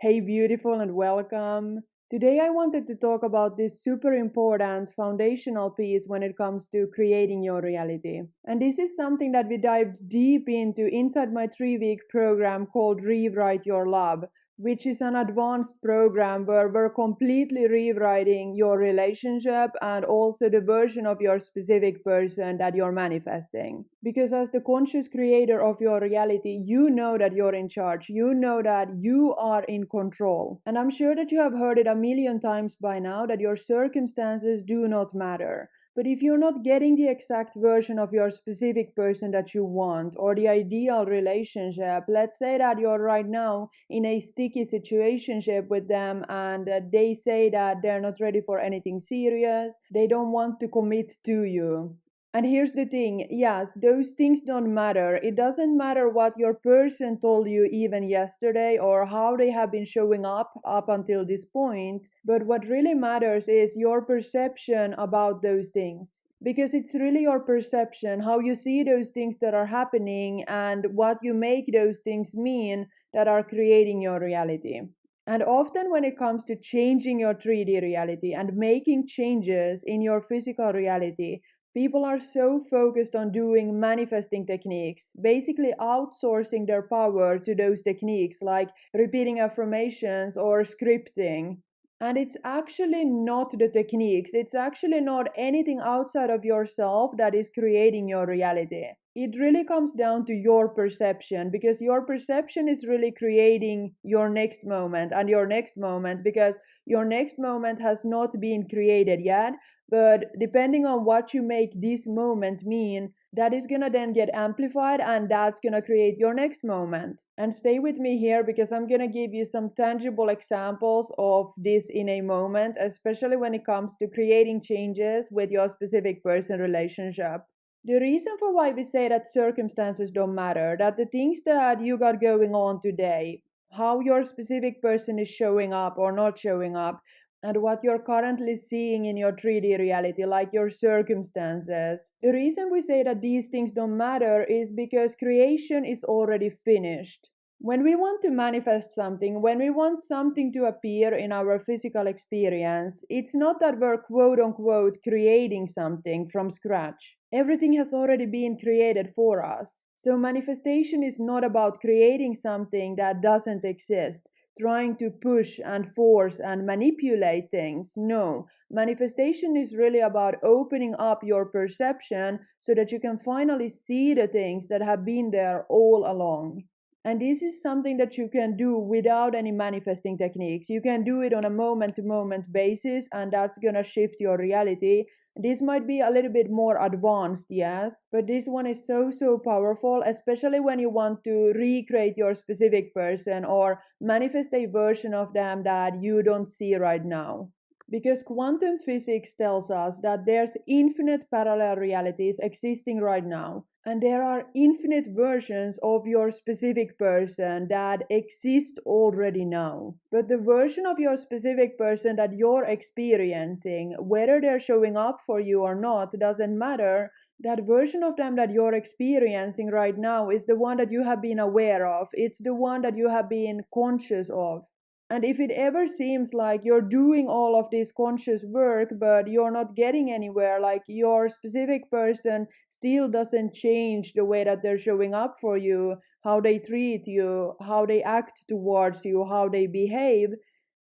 Hey, beautiful, and welcome. Today, I wanted to talk about this super important foundational piece when it comes to creating your reality. And this is something that we dived deep into inside my 3 week program called Rewrite Your Love, which is an advanced program where we're completely rewriting your relationship and also the version of your specific person that you're manifesting. Because as the conscious creator of your reality, you know that you're in charge. You know that you are in control. And I'm sure that you have heard it a million times by now that your circumstances do not matter. But if you're not getting the exact version of your specific person that you want or the ideal relationship, let's say that you're right now in a sticky situationship with them and they say that they're not ready for anything serious, they don't want to commit to you. And here's the thing, yes, those things don't matter. It doesn't matter what your person told you even yesterday or how they have been showing up until this point. But what really matters is your perception about those things. Because it's really your perception, how you see those things that are happening and what you make those things mean that are creating your reality. And often, when it comes to changing your 3D reality and making changes in your physical reality, people are so focused on doing manifesting techniques, basically outsourcing their power to those techniques like repeating affirmations or scripting. And it's actually not the techniques, it's actually not anything outside of yourself that is creating your reality. It really comes down to your perception because your perception is really creating your next moment and your next moment because your next moment has not been created yet, but depending on what you make this moment mean, that is gonna then get amplified and that's gonna create your next moment. And stay with me here because I'm gonna give you some tangible examples of this in a moment, especially when it comes to creating changes with your specific person relationship. The reason for why we say that circumstances don't matter, that the things that you got going on today, how your specific person is showing up or not showing up, and what you're currently seeing in your 3D reality, like your circumstances. The reason we say that these things don't matter is because creation is already finished. When we want to manifest something, when we want something to appear in our physical experience, it's not that we're quote unquote creating something from scratch. Everything has already been created for us. So manifestation is not about creating something that doesn't exist, trying to push and force and manipulate things. No, manifestation is really about opening up your perception so that you can finally see the things that have been there all along. And this is something that you can do without any manifesting techniques. You can do it on a moment to moment basis, and that's gonna shift your reality. This might be a little bit more advanced, yes, but this one is so powerful, especially when you want to recreate your specific person or manifest a version of them that you don't see right now. Because quantum physics tells us that there's infinite parallel realities existing right now, and there are infinite versions of your specific person that exist already now. But the version of your specific person that you're experiencing, whether they're showing up for you or not, doesn't matter. That version of them that you're experiencing right now is the one that you have been aware of. It's the one that you have been conscious of. And if it ever seems like you're doing all of this conscious work, but you're not getting anywhere, like your specific person still doesn't change the way that they're showing up for you, how they treat you, how they act towards you, how they behave,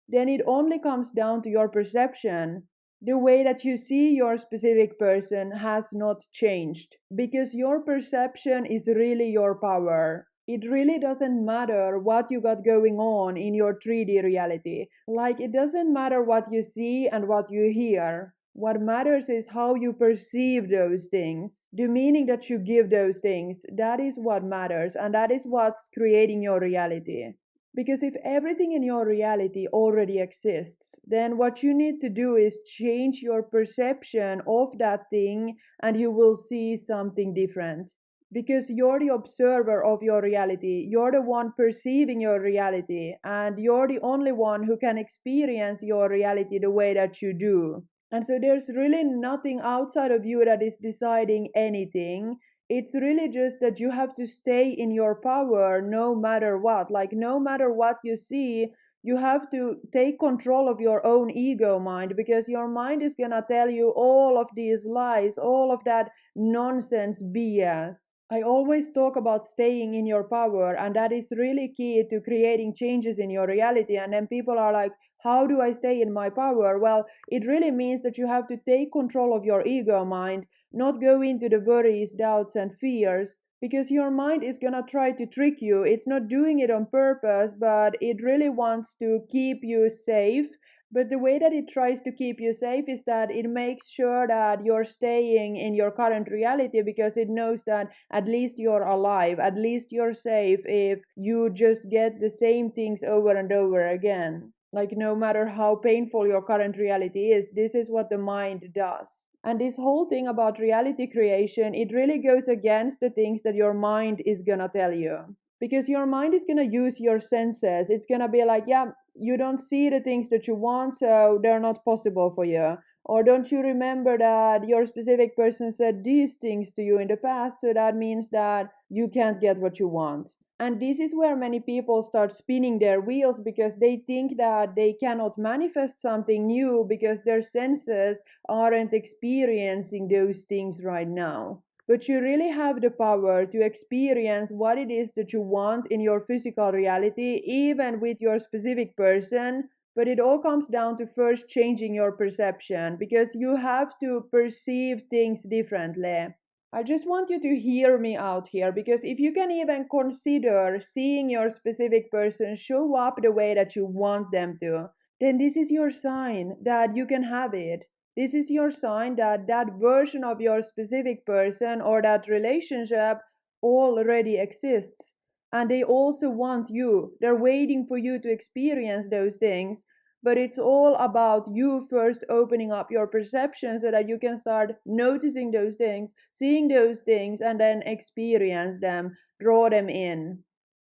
then it only comes down to your perception. The way that you see your specific person has not changed because your perception is really your power. It really doesn't matter what you got going on in your 3D reality. Like, it doesn't matter what you see and what you hear. What matters is how you perceive those things, the meaning that you give those things. That is what matters, and that is what's creating your reality. Because if everything in your reality already exists, then what you need to do is change your perception of that thing and you will see something different. Because you're the observer of your reality, you're the one perceiving your reality, and you're the only one who can experience your reality the way that you do. And so there's really nothing outside of you that is deciding anything. It's really just that you have to stay in your power no matter what. Like, no matter what you see, You have to take control of your own ego mind, because your mind is gonna tell you all of these lies, all of that nonsense BS. I always talk about staying in your power, and that is really key to creating changes in your reality. And then people are like, how do I stay in my power? Well, it really means that you have to take control of your ego mind, not go into the worries, doubts, and fears, because your mind is going to try to trick you. It's not doing it on purpose, but it really wants to keep you safe. But the way that it tries to keep you safe is that it makes sure that you're staying in your current reality, because it knows that at least you're alive, at least you're safe if you just get the same things over and over again. Like, no matter how painful your current reality is, this is what the mind does. And this whole thing about reality creation, it really goes against the things that your mind is gonna tell you. Because your mind is gonna use your senses. It's gonna be like, yeah, you don't see the things that you want, so they're not possible for you. Or don't you remember that your specific person said these things to you in the past, so that means that you can't get what you want. And this is where many people start spinning their wheels, because they think that they cannot manifest something new because their senses aren't experiencing those things right now. But you really have the power to experience what it is that you want in your physical reality, even with your specific person. But it all comes down to first changing your perception, because you have to perceive things differently. I just want you to hear me out here, because if you can even consider seeing your specific person show up the way that you want them to, then this is your sign that you can have it. This is your sign that that version of your specific person or that relationship already exists. And they also want you. They're waiting for you to experience those things. But it's all about you first opening up your perception so that you can start noticing those things, seeing those things, and then experience them, draw them in.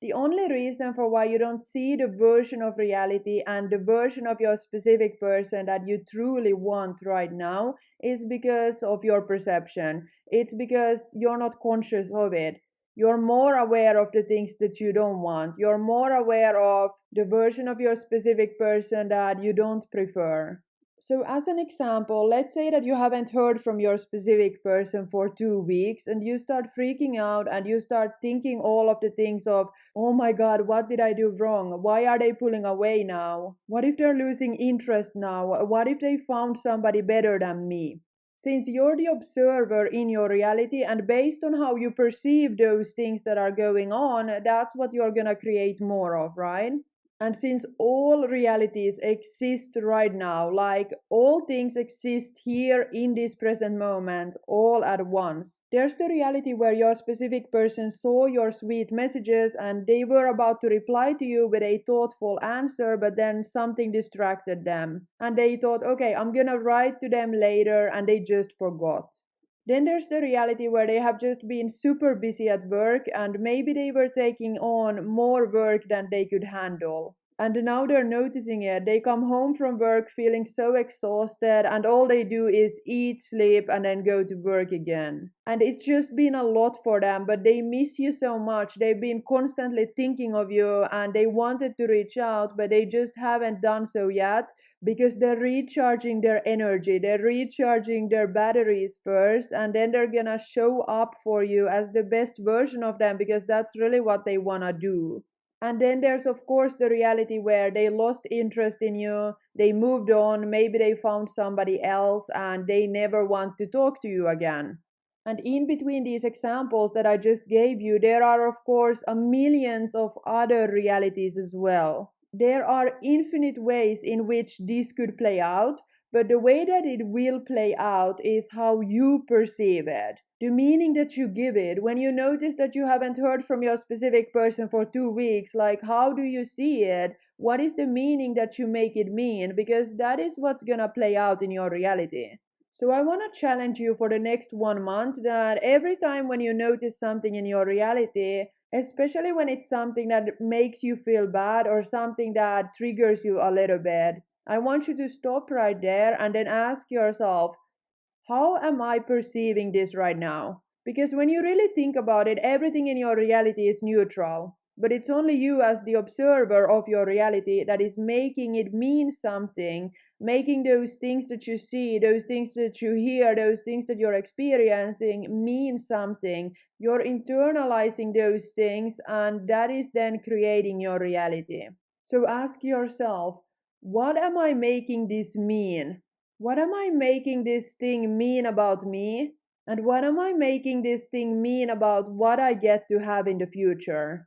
The only reason for why you don't see the version of reality and the version of your specific person that you truly want right now is because of your perception. It's because you're not conscious of it. You're more aware of the things that you don't want. You're more aware of the version of your specific person that you don't prefer. So, as an example, let's say that you haven't heard from your specific person for 2 weeks, and you start freaking out and you start thinking all of the things of, oh my god, what did I do wrong? Why are they pulling away now? What if they're losing interest now? What if they found somebody better than me? Since you're the observer in your reality, and based on how you perceive those things that are going on, that's what you're gonna create more of, right? And since all realities exist right now, like all things exist here in this present moment, all at once, there's the reality where your specific person saw your sweet messages and they were about to reply to you with a thoughtful answer, but then something distracted them. And they thought, okay, I'm gonna write to them later, and they just forgot. Then there's the reality where they have just been super busy at work, and maybe they were taking on more work than they could handle. And now they're noticing it. They come home from work feeling so exhausted, and all they do is eat, sleep, and then go to work again. And it's just been a lot for them, but they miss you so much. They've been constantly thinking of you, and they wanted to reach out, but they just haven't done so yet, because they're recharging their energy, they're recharging their batteries first, and then they're gonna show up for you as the best version of them, because that's really what they wanna do. And then there's, of course, the reality where they lost interest in you, they moved on, maybe they found somebody else, and they never want to talk to you again. And in between these examples that I just gave you, there are, of course, a millions of other realities as well. There are infinite ways in which this could play out, but the way that it will play out is how you perceive it. The meaning that you give it. When you notice that you haven't heard from your specific person for 2 weeks, like, how do you see it? What is the meaning that you make it mean? Because that is what's gonna play out in your reality. So I want to challenge you for the next 1 month that every time when you notice something in your reality, especially when it's something that makes you feel bad or something that triggers you a little bit, I want you to stop right there and then ask yourself, how am I perceiving this right now? Because when you really think about it, everything in your reality is neutral. but it's only you as the observer of your reality that is making it mean something, making those things that you see, those things that you hear, those things that you're experiencing mean something. You're internalizing those things, and that is then creating your reality. So ask yourself, what am I making this mean? What am I making this thing mean about me? And what am I making this thing mean about what I get to have in the future?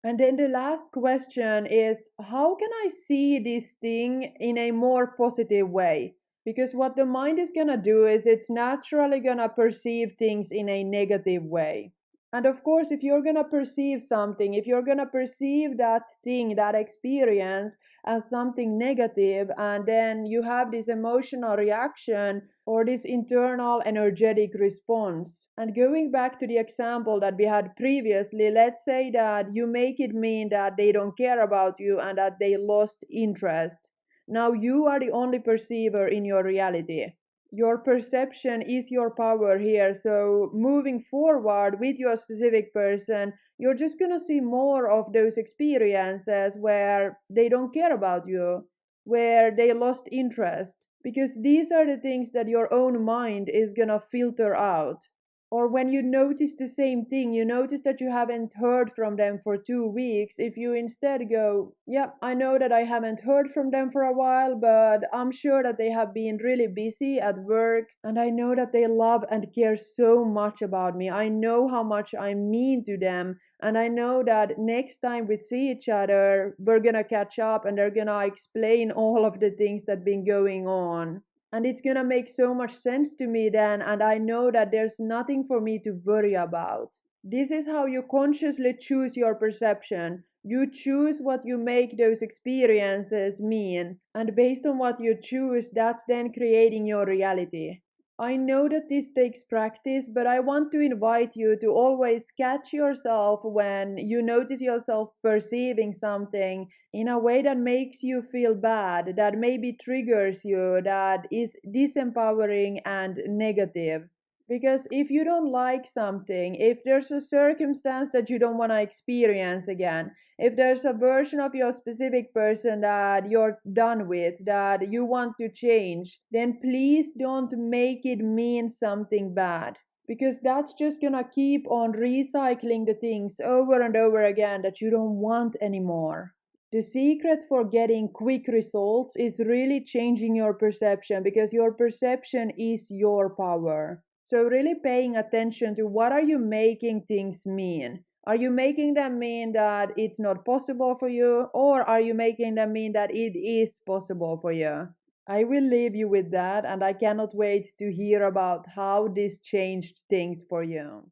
And then the last question is, how can I see this thing in a more positive way? Because what the mind is going to do is it's naturally going to perceive things in a negative way. And of course, if you're going to perceive something, if you're going to perceive that thing, that experience as something negative, and then you have this emotional reaction or this internal energetic response. And going back to the example that we had previously, let's say that you make it mean that they don't care about you and that they lost interest. Now you are the only perceiver in your reality. Your perception is your power here. So moving forward with your specific person, you're just going to see more of those experiences where they don't care about you, where they lost interest, because these are the things that your own mind is going to filter out. Or when you notice the same thing, you notice that you haven't heard from them for 2 weeks. If you instead go, yep, I know that I haven't heard from them for a while, but I'm sure that they have been really busy at work, and I know that they love and care so much about me. I know how much I mean to them, and I know that next time we see each other, we're gonna catch up and they're gonna explain all of the things that been going on. And it's gonna make so much sense to me then, and I know that there's nothing for me to worry about. This is how you consciously choose your perception. You choose what you make those experiences mean, and based on what you choose, that's then creating your reality. I know that this takes practice, but I want to invite you to always catch yourself when you notice yourself perceiving something in a way that makes you feel bad, that maybe triggers you, that is disempowering and negative. Because if you don't like something, if there's a circumstance that you don't want to experience again, if there's a version of your specific person that you're done with, that you want to change, then please don't make it mean something bad. Because that's just gonna keep on recycling the things over and over again that you don't want anymore. The secret for getting quick results is really changing your perception, because your perception is your power. So really paying attention to what are you making things mean? Are you making them mean that it's not possible for you, or are you making them mean that it is possible for you? I will leave you with that, and I cannot wait to hear about how this changed things for you.